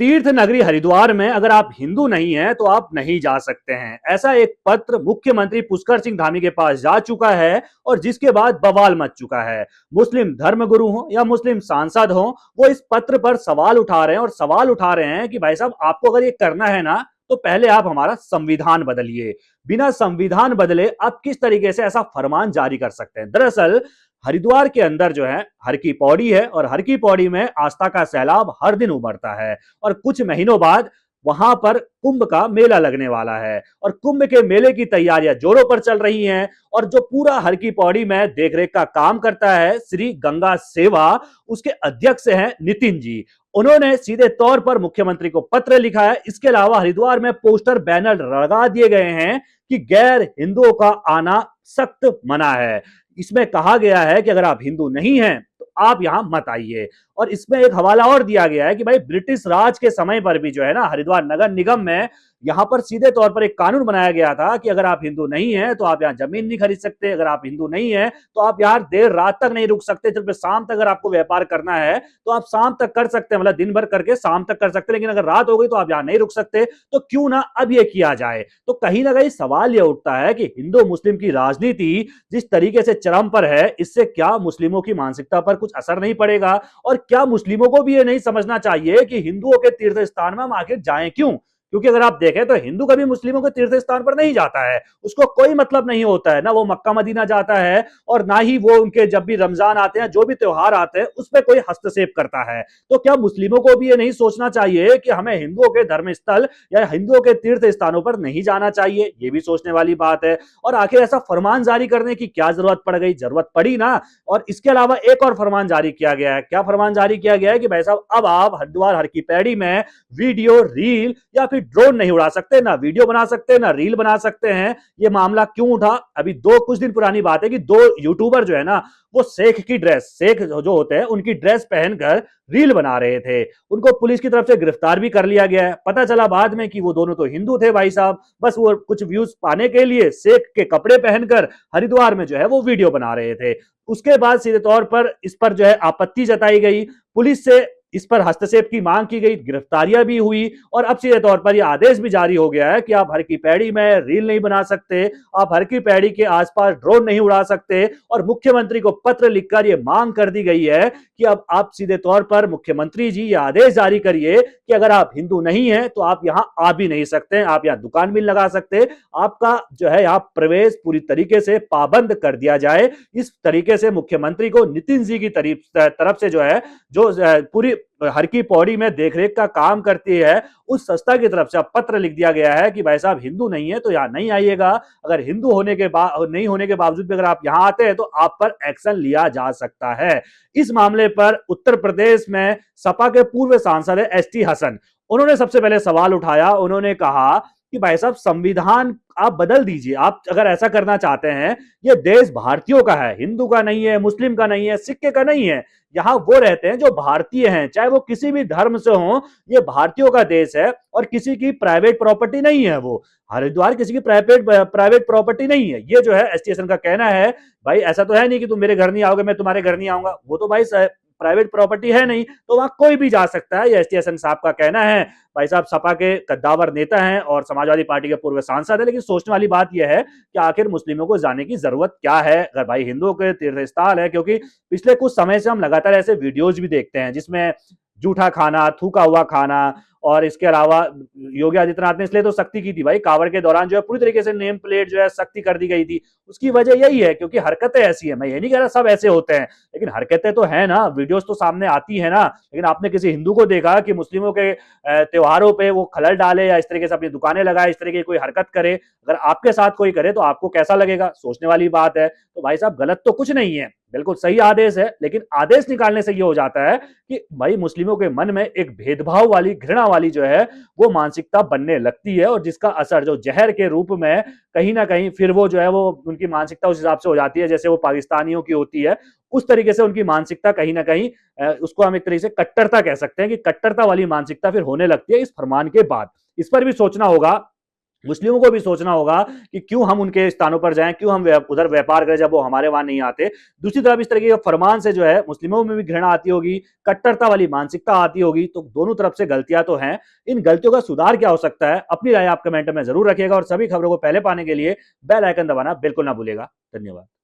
तीर्थ नगरी हरिद्वार में अगर आप हिंदू नहीं हैं तो आप नहीं जा सकते हैं, ऐसा एक पत्र मुख्यमंत्री पुष्कर सिंह धामी के पास जा चुका है और जिसके बाद बवाल मच चुका है। मुस्लिम धर्मगुरु हो या मुस्लिम सांसद हो, वो इस पत्र पर सवाल उठा रहे हैं और सवाल उठा रहे हैं कि भाई साहब, आपको अगर ये करना है ना तो पहले आप हमारा संविधान बदलिए। बिना संविधान बदले आप किस तरीके से ऐसा फरमान जारी कर सकते हैं? दरअसल हरिद्वार के अंदर जो है हर की पौड़ी है और हर की पौड़ी में आस्था का सैलाब हर दिन उमड़ता है और कुछ महीनों बाद वहां पर कुंभ का मेला लगने वाला है और कुंभ के मेले की तैयारियां जोरों पर चल रही हैं। और जो पूरा हर की पौड़ी में देखरेख का काम करता है श्री गंगा सेवा, उसके अध्यक्ष हैं नितिन जी। उन्होंने सीधे तौर पर मुख्यमंत्री को पत्र लिखा है। इसके अलावा हरिद्वार में पोस्टर बैनर लगा दिए गए हैं कि गैर हिंदुओं का आना सख्त मना है। इसमें कहा गया है कि अगर आप हिंदू नहीं हैं तो आप यहां मत आइए। और इसमें एक हवाला और दिया गया है कि भाई ब्रिटिश राज के समय पर भी जो है ना हरिद्वार नगर निगम में यहां पर सीधे तौर पर एक कानून बनाया गया था कि अगर आप हिंदू नहीं हैं तो आप यहां जमीन नहीं खरीद सकते, अगर आप हिंदू नहीं हैं तो आप यहां देर रात तक नहीं रुक सकते, सिर्फ शाम तक अगर आपको व्यापार करना है तो आप शाम तक कर सकते हैं, मतलब दिन भर करके शाम तक कर सकते हैं, लेकिन अगर रात हो गई तो आप यहां नहीं रुक सकते। तो क्यों ना अब यह किया जाए। तो कहीं ना कहीं सवाल यह उठता है कि हिंदू मुस्लिम की राजनीति जिस तरीके से चरम पर है, इससे क्या मुस्लिमों की मानसिकता पर कुछ असर नहीं पड़ेगा? और क्या मुस्लिमों को भी ये नहीं समझना चाहिए कि हिंदुओं के तीर्थ स्थान में हम आखिर जाएं क्यों? क्योंकि अगर आप देखें तो हिंदू कभी मुस्लिमों के तीर्थ स्थान पर नहीं जाता है, उसको कोई मतलब नहीं होता है, ना वो मक्का मदीना जाता है और ना ही वो उनके जब भी रमजान आते हैं, जो भी त्योहार आते हैं, उसमें कोई हस्तक्षेप करता है। तो क्या मुस्लिमों को भी ये नहीं सोचना चाहिए कि हमें हिंदुओं के धर्म स्थल या हिंदुओं के तीर्थ स्थानों पर नहीं जाना चाहिए? ये भी सोचने वाली बात है। और आखिर ऐसा फरमान जारी करने की क्या जरूरत पड़ गई? जरूरत पड़ी ना। और इसके अलावा एक और फरमान जारी किया गया है। क्या फरमान जारी किया गया है कि भाई साहब, अब आप हरिद्वार हर की पैड़ी में वीडियो, रील या फिर ड्रोन नहीं उड़ा सकते, ना वीडियो बना सकते, ना रील बना सकते हैं। ये मामला क्यों उठा? अभी दो कुछ दिन पुरानी बात है कि दो यूट्यूबर जो है ना, वो शेख की ड्रेस, शेख जो होते हैं उनकी ड्रेस पहनकर रील बना रहे थे। उनको पुलिस की तरफ से गिरफ्तार भी कर लिया गया है। पता चला बाद में कि वो दोनों तो हिंदू थे भाई साहब, बस वो कुछ व्यूज पाने के लिए शेख के कपड़े पहनकर हरिद्वार में जो है वो वीडियो बना रहे थे। उसके बाद सीधे तौर पर इस पर जो है आपत्ति जताई गई, पुलिस से इस पर हस्तक्षेप की मांग की गई, गिरफ्तारियां भी हुई और अब सीधे तौर पर यह आदेश भी जारी हो गया है कि आप हर की पैड़ी में रील नहीं बना सकते, आप हर की पैड़ी के आसपास ड्रोन नहीं उड़ा सकते। और मुख्यमंत्री को पत्र लिखकर यह मांग कर दी गई है कि अब आप सीधे तौर पर मुख्यमंत्री जी यह आदेश जारी करिए कि अगर आप हिंदू नहीं हैं तो आप यहां आ भी नहीं सकते, आप यहां दुकान भी लगा सकते, आपका जो है यहां प्रवेश पूरी तरीके से पाबंद कर दिया जाए। इस तरीके से मुख्यमंत्री को नितिन जी की तरफ से जो है, जो पूरी हर की पौड़ी में देखरेख का काम करती है, उस संस्था की तरफ से अब पत्र लिख दिया गया है कि भाई साहब, हिंदू नहीं है तो यहां नहीं आइएगा। अगर हिंदू होने के बाद नहीं होने के बावजूद भी अगर आप यहां आते हैं तो आप पर एक्शन लिया जा सकता है। इस मामले पर उत्तर प्रदेश में सपा के पूर्व सांसद है एसटी हसन, उन्होंने सबसे पहले सवाल उठाया। उन्होंने कहा कि भाई साहब, संविधान आप बदल दीजिए, आप अगर ऐसा करना चाहते हैं। ये देश भारतीयों का है, हिंदू का नहीं है, मुस्लिम का नहीं है, सिख का नहीं है। यहाँ वो रहते हैं जो भारतीय हैं, चाहे वो किसी भी धर्म से हो। ये भारतीयों का देश है और किसी की प्राइवेट प्रॉपर्टी नहीं है। वो हरिद्वार किसी की प्राइवेट प्रॉपर्टी नहीं है। ये जो है एसटीएसएन का कहना है। भाई ऐसा तो है नहीं कि तुम मेरे घर नहीं आओगे, मैं तुम्हारे घर नहीं आऊंगा, वो तो भाई प्राइवेट प्रॉपर्टी है नहीं, तो वहां कोई भी जा सकता है। ये एसटीएसएन साहब का कहना है। भाई साहब सपा के कद्दावर नेता हैं और समाजवादी पार्टी के पूर्व सांसद है, लेकिन सोचने वाली बात यह है कि आखिर मुस्लिमों को जाने की जरूरत क्या है अगर भाई हिंदुओं के तीर्थ स्थल है। क्योंकि पिछले कुछ समय से हम लगातार ऐसे वीडियोज भी देखते हैं जिसमें जूठा खाना, थूका हुआ खाना, और इसके अलावा योगी आदित्यनाथ ने इसलिए तो सख्ती की थी भाई, कावड़ के दौरान जो है पूरी तरीके से नेम प्लेट जो है सख्ती कर दी गई थी। उसकी वजह यही है क्योंकि हरकतें ऐसी है। मैं ये नहीं कह रहा सब ऐसे होते हैं, लेकिन हरकतें तो है ना, वीडियोस तो सामने आती है ना। लेकिन आपने किसी हिंदू को देखा कि मुस्लिमों के त्योहारों पे वो खलल डाले या इस तरीके से अपनी दुकानें लगाए, इस तरीके की कोई हरकत करे? अगर आपके साथ कोई करे तो आपको कैसा लगेगा? सोचने वाली बात है। तो भाई साहब, गलत तो कुछ नहीं है, बिल्कुल सही आदेश है, लेकिन आदेश निकालने से ये हो जाता है कि भाई मुस्लिमों के मन में एक भेदभाव वाली, घृणा वाली जो है वो मानसिकता बनने लगती है और जिसका असर जो जहर के रूप में कहीं ना कहीं फिर वो जो है वो उनकी मानसिकता उस हिसाब से हो जाती है जैसे वो पाकिस्तानियों की होती है। उस तरीके से उनकी मानसिकता कहीं ना कहीं उसको हम एक तरीके से कट्टरता कह सकते हैं कि कट्टरता वाली मानसिकता फिर होने लगती है इस फरमान के बाद। इस पर भी सोचना होगा मुस्लिमों को भी सोचना होगा कि क्यों हम उनके स्थानों पर जाएं, क्यों हम उधर व्यापार करें जब वो हमारे वहां नहीं आते। दूसरी तरफ इस तरीके के फरमान से जो है मुस्लिमों में भी घृणा आती होगी, कट्टरता वाली मानसिकता आती होगी। तो दोनों तरफ से गलतियां तो हैं। इन गलतियों का सुधार क्या हो सकता है, अपनी राय आप कमेंट में जरूर रखिएगा और सभी खबरों को पहले पाने के लिए बेल आइकन दबाना बिल्कुल ना भूलेगा। धन्यवाद।